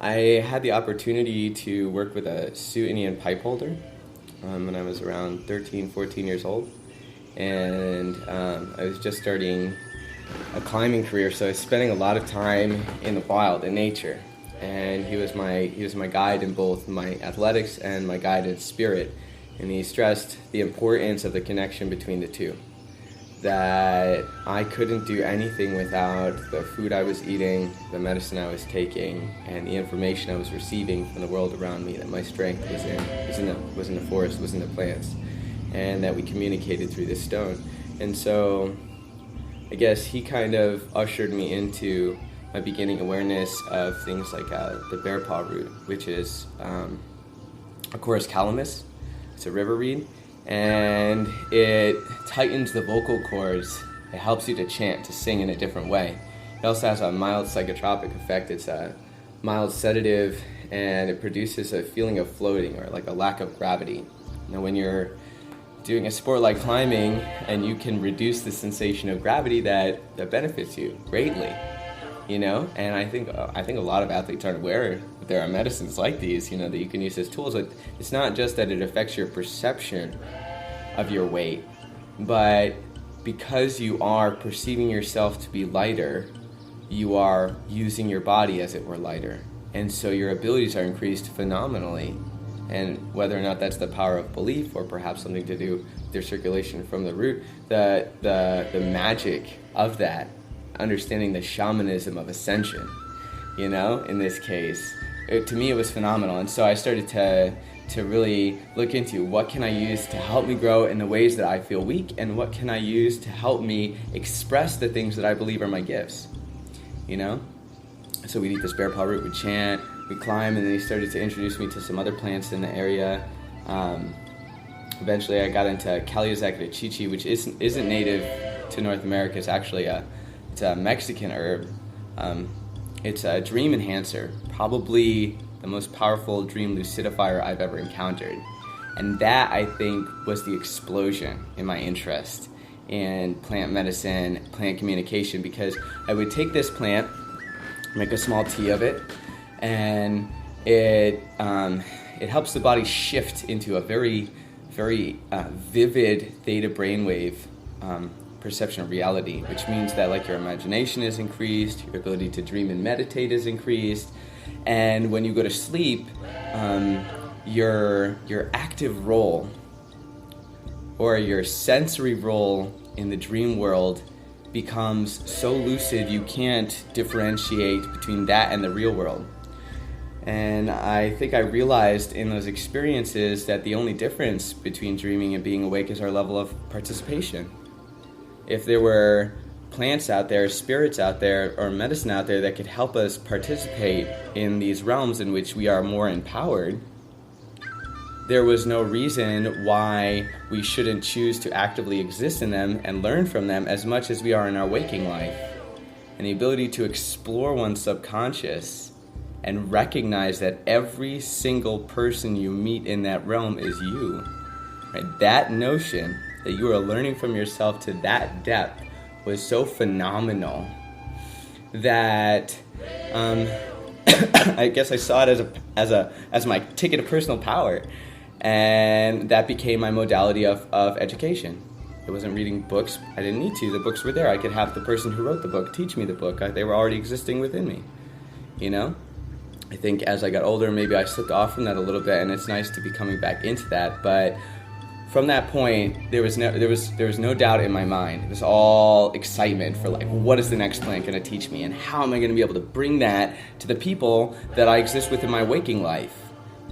I had the opportunity to work with a Sioux Indian pipe holder when I was around 13, 14 years old. And I was just starting a climbing career, so I was spending a lot of time in the wild, in nature. And he was my guide in both my athletics and my guide in spirit. And he stressed the importance of the connection between the two. That I couldn't do anything without the food I was eating, the medicine I was taking, and the information I was receiving from the world around me. That my strength was in the forest, was in the plants, and that we communicated through this stone. And so, I guess he kind of ushered me into my beginning awareness of things like the bear paw root, which is Acorus calamus. It's a river reed, and it tightens the vocal cords. It helps you to chant, to sing in a different way. It also has a mild psychotropic effect. It's a mild sedative, and it produces a feeling of floating or like a lack of gravity. Now, when you're doing a sport like climbing and you can reduce the sensation of gravity, that benefits you greatly, you know. And I think a lot of athletes aren't aware that there are medicines like these, you know, that you can use as tools. Like, it's not just that it affects your perception of your weight, but because you are perceiving yourself to be lighter, you are using your body as it were lighter, and so your abilities are increased phenomenally. And whether or not that's the power of belief or perhaps something to do with your circulation from the root, the magic of that, understanding the shamanism of ascension, you know, in this case, to me it was phenomenal. And so I started to really look into what can I use to help me grow in the ways that I feel weak, and what can I use to help me express the things that I believe are my gifts, you know. So we'd eat this bear paw root, we'd chant, we'd climb, and then he started to introduce me to some other plants in the area. Eventually I got into Calea zacatichichi, which isn't native to North America. It's actually it's a Mexican herb. It's a dream enhancer, probably the most powerful dream lucidifier I've ever encountered. And that, I think, was the explosion in my interest in plant medicine, plant communication, because I would take this plant, make a small tea of it, and it helps the body shift into a very, very vivid theta brainwave perception of reality, which means that like your imagination is increased, your ability to dream and meditate is increased, and when you go to sleep, your active role or your sensory role in the dream world becomes so lucid you can't differentiate between that and the real world. And I think I realized in those experiences that the only difference between dreaming and being awake is our level of participation. If there were plants out there, spirits out there, or medicine out there that could help us participate in these realms in which we are more empowered, there was no reason why we shouldn't choose to actively exist in them and learn from them as much as we are in our waking life. And the ability to explore one's subconscious and recognize that every single person you meet in that realm is you. Right? That notion that you are learning from yourself to that depth was so phenomenal that I guess I saw it as my ticket to personal power, and that became my modality of education. I wasn't reading books. I didn't need to. The books were there. I could have the person who wrote the book teach me the book. They were already existing within me, you know? I think as I got older, maybe I slipped off from that a little bit, and it's nice to be coming back into that. But from that point, there was no doubt in my mind. It was all excitement for like, what is the next plant going to teach me, and how am I going to be able to bring that to the people that I exist with in my waking life,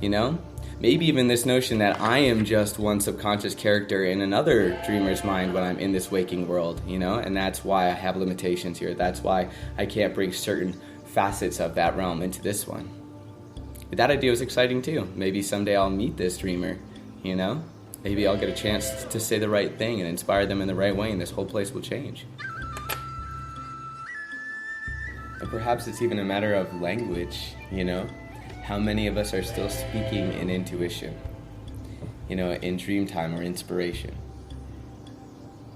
you know? Maybe even this notion that I am just one subconscious character in another dreamer's mind when I'm in this waking world, you know? And that's why I have limitations here. That's why I can't bring certain facets of that realm into this one. But that idea was exciting too. Maybe someday I'll meet this dreamer, you know? Maybe I'll get a chance to say the right thing and inspire them in the right way, and this whole place will change. And perhaps it's even a matter of language, you know? How many of us are still speaking in intuition, you know, in dream time or inspiration?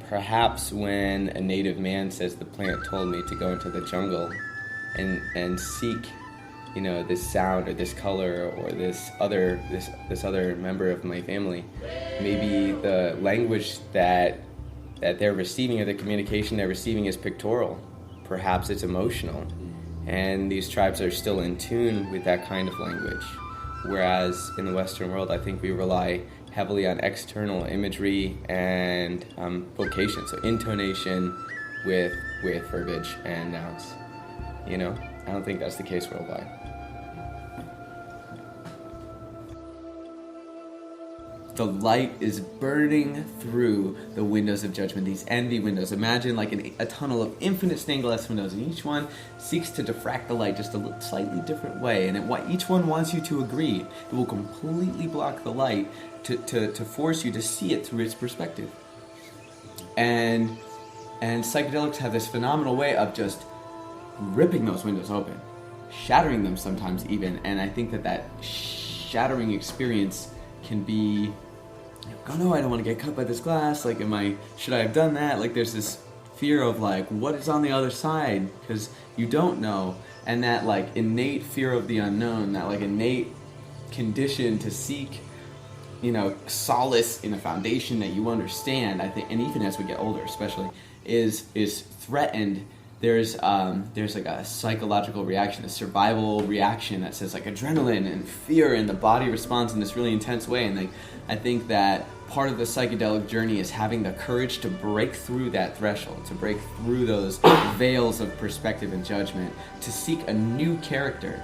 Perhaps when a native man says the plant told me to go into the jungle and seek this sound or this color or this other member of my family. Maybe the language that they're receiving, or the communication they're receiving, is pictorial. Perhaps it's emotional. And these tribes are still in tune with that kind of language. Whereas in the Western world, I think we rely heavily on external imagery and vocation, so intonation with verbiage and nouns. I don't think that's the case worldwide. The light is burning through the windows of judgment, these envy windows. Imagine like a tunnel of infinite stained glass windows, and each one seeks to diffract the light just a slightly different way. And each one wants you to agree. It will completely block the light to force you to see it through its perspective. And psychedelics have this phenomenal way of just ripping those windows open, shattering them sometimes even. And I think that shattering experience can be, oh no, I don't want to get cut by this glass, like should I have done that? Like there's this fear of like, what is on the other side? Because you don't know. And that like innate fear of the unknown, that like innate condition to seek, solace in a foundation that you understand, I think, and even as we get older especially, is threatened. There's like a psychological reaction, a survival reaction that says like adrenaline and fear, and the body responds in this really intense way. And I think that part of the psychedelic journey is having the courage to break through that threshold, to break through those veils of perspective and judgment, to seek a new character,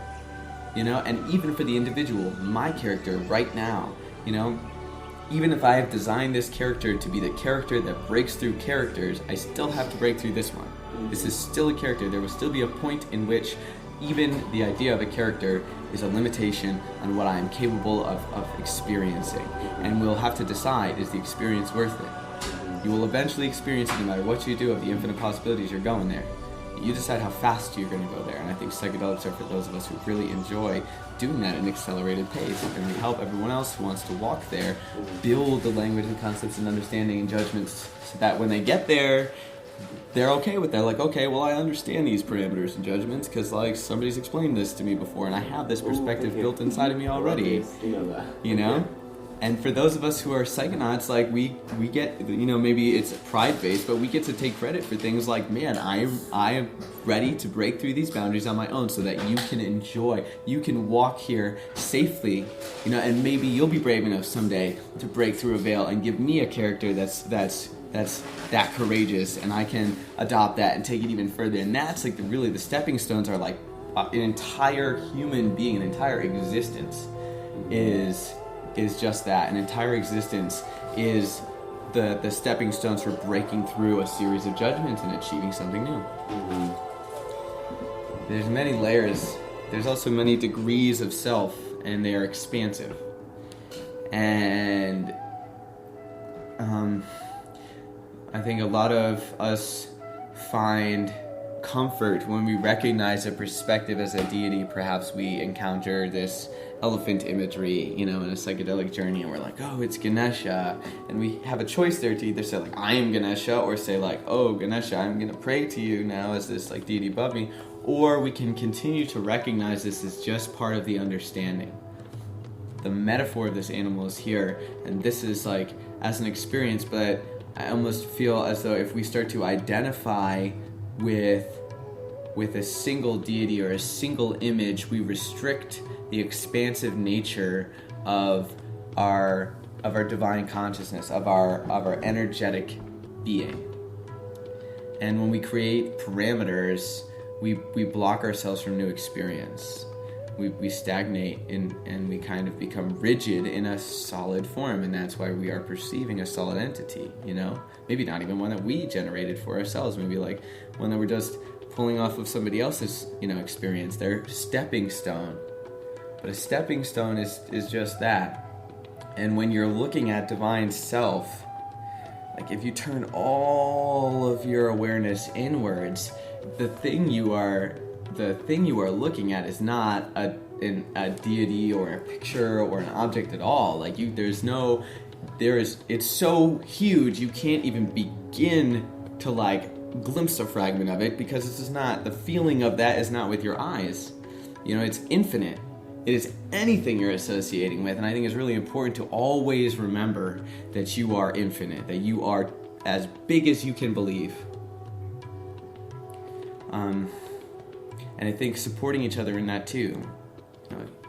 and even for the individual, my character right now, even if I have designed this character to be the character that breaks through characters, I still have to break through this one. This is still a character. There will still be a point in which even the idea of a character is a limitation on what I am capable of experiencing. And we'll have to decide, is the experience worth it? You will eventually experience it no matter what you do. Of the infinite possibilities, you're going there. You decide how fast you're going to go there. And I think psychedelics are for those of us who really enjoy doing that at an accelerated pace. And we help everyone else who wants to walk there build the language and concepts and understanding and judgments so that when they get there, they're okay with that. Like, okay, well, I understand these parameters and judgments because, like, somebody's explained this to me before, and I have this perspective built inside of me already. And for those of us who are psychonauts, like, we get, maybe it's pride-based, but we get to take credit for things like, man, I am ready to break through these boundaries on my own so that you can enjoy, you can walk here safely, and maybe you'll be brave enough someday to break through a veil and give me a character that's that courageous, and I can adopt that and take it even further. And that's like the stepping stones are like an entire human being, an entire existence is just that. An entire existence is the stepping stones for breaking through a series of judgments and achieving something new. There's many layers. There's also many degrees of self, and they are expansive. And I think a lot of us find comfort when we recognize a perspective as a deity. Perhaps we encounter this elephant imagery, in a psychedelic journey, and we're like, oh, it's Ganesha. And we have a choice there to either say, like, I am Ganesha, or say, like, oh, Ganesha, I'm going to pray to you now as this, like, deity above me. Or we can continue to recognize this as just part of the understanding. The metaphor of this animal is here, and this is, like, as an experience, but I almost feel as though if we start to identify with a single deity or a single image, we restrict the expansive nature of our divine consciousness, of our energetic being. And when we create parameters, we block ourselves from new experience. We stagnate and we kind of become rigid in a solid form, and that's why we are perceiving a solid entity, Maybe not even one that we generated for ourselves, maybe like one that we're just pulling off of somebody else's, experience, their stepping stone. But a stepping stone is just that. And when you're looking at divine self, like if you turn all of your awareness inwards, the thing you are looking at is not a deity or a picture or an object at all. Like it's so huge you can't even begin to like glimpse a fragment of it, because this is not, the feeling of that is not with your eyes. It's infinite. It is anything you're associating with, and I think it's really important to always remember that you are infinite, that you are as big as you can believe. And I think supporting each other in that too.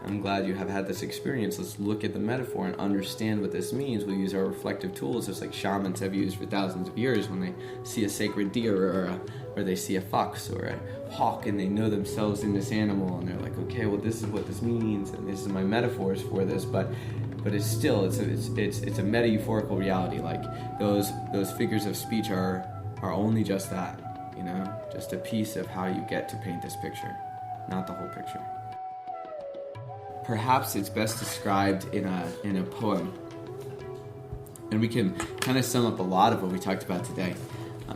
I'm glad you have had this experience. Let's look at the metaphor and understand what this means. We'll use our reflective tools, just like shamans have used for thousands of years when they see a sacred deer or they see a fox or a hawk, and they know themselves in this animal, and they're like, okay, well, this is what this means, and this is my metaphors for this, but it's still it's a meta euphorical reality. Like those figures of speech are only just that, just a piece of how you get to paint this picture, not the whole picture. Perhaps it's best described in a poem, and we can kind of sum up a lot of what we talked about today,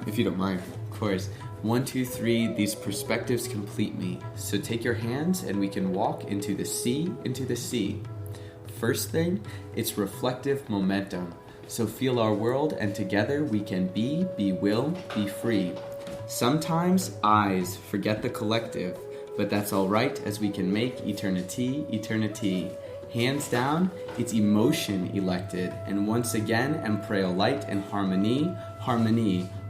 if you don't mind, of course. 1, 2, 3, these perspectives complete me. So take your hands and we can walk into the sea. First thing, it's reflective momentum. So feel our world, and together we can be will, be free. Sometimes eyes forget the collective, but that's all right, as we can make eternity. Hands down, it's emotion elected, and once again, empreo light and harmony,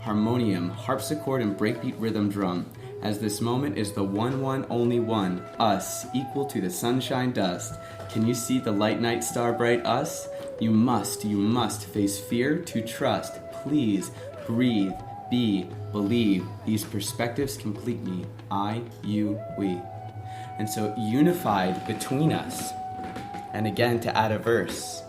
harmonium, harpsichord and breakbeat rhythm drum, as this moment is the one, only one, us, equal to the sunshine dust. Can you see the light night star bright us? You must face fear to trust. Please, breathe, be, believe. These perspectives complete me. I, you, we. And so unified between us. And again, to add a verse,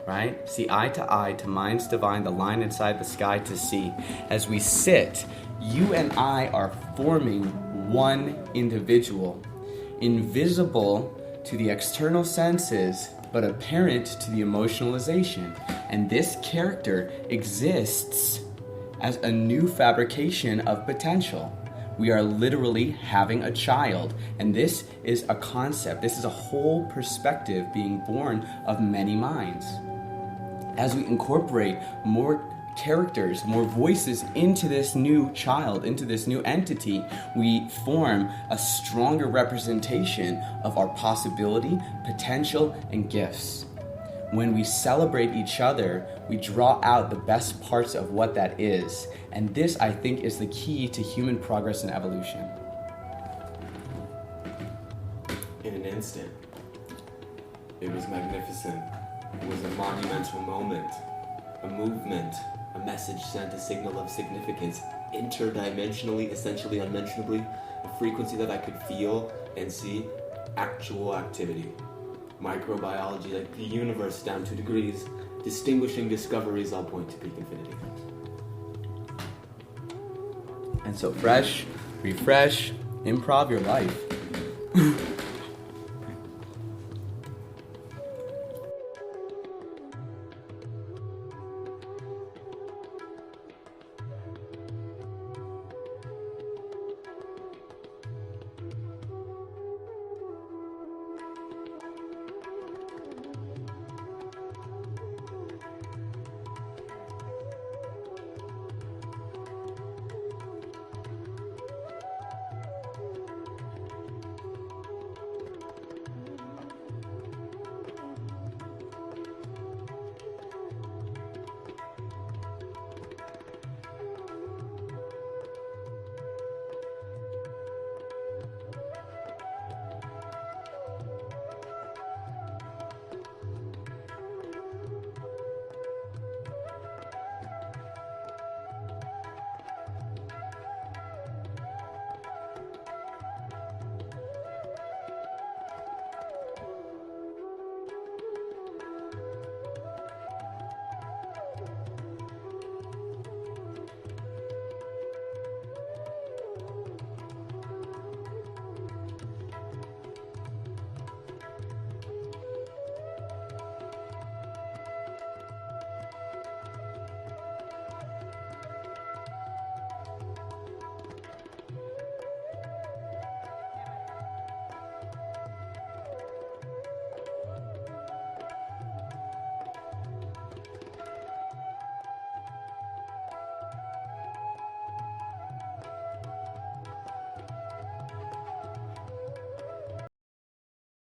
right? See eye to minds divine, the line inside the sky to see. As we sit, you and I are forming one individual, invisible to the external senses, but apparent to the emotionalization. And this character exists as a new fabrication of potential. We are literally having a child, and this is a concept. This is a whole perspective being born of many minds. As we incorporate more characters, more voices into this new child, into this new entity, we form a stronger representation of our possibility, potential, and gifts. When we celebrate each other, we draw out the best parts of what that is. And this, I think, is the key to human progress and evolution. In an instant, it was magnificent. It was a monumental moment, a movement, a message sent, a signal of significance, interdimensionally, essentially unmentionably, a frequency that I could feel and see, actual activity. Microbiology, like the universe down 2 degrees, distinguishing discoveries all point to peak infinity. And so fresh, refresh, improv your life.